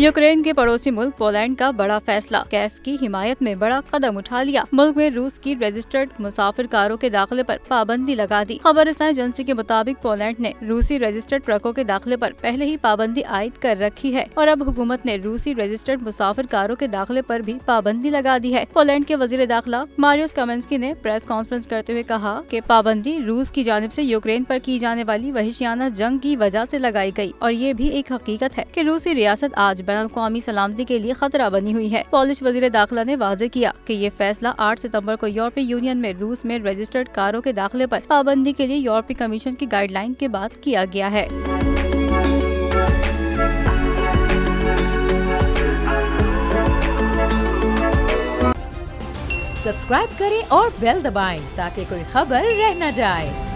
Ukraine के पड़ोसी मुल्क पोलैंड का बड़ा फैसला, कैफ की हिमायत में बड़ा कदम उठा लिया। मुल्क में रूस की रजिस्टर्ड मुसाफिर कारों के दाखिले पर पाबंदी लगा दी। खबरसां एजेंसी के मुताबिक पोलैंड ने रूसी रजिस्टर्ड ट्रकों के दाखिले पर पहले ही पाबंदी आयद कर रखी है और अब हुकूमत ने रूसी रजिस्टर्ड मुसाफिर कारों के दाखिले पर भी पाबंदी लगा दी है। पोलैंड के वजीर दाखिला मारियोस कामेंस्की ने प्रेस कॉन्फ्रेंस करते हुए कहा कि पाबंदी रूस की जानिब से यूक्रेन पर की जाने वाली वहिशियाना जंग की वजह से लगाई गई और ये भी एक हकीकत है कि रूसी रियासत आज बैनुल-अक़वामी सलामती के लिए खतरा बनी हुई है। पोलिश वजीर दाखिला ने वाज़ेह किया कि ये फैसला 8 सितंबर को यूरोपीय यूनियन में रूस में रजिस्टर्ड कारों के दाखिले पर पाबंदी के लिए यूरोपीय कमीशन की गाइडलाइन के बाद किया गया है। सब्सक्राइब करें और बेल दबाएं ताकि कोई खबर रह न जाए।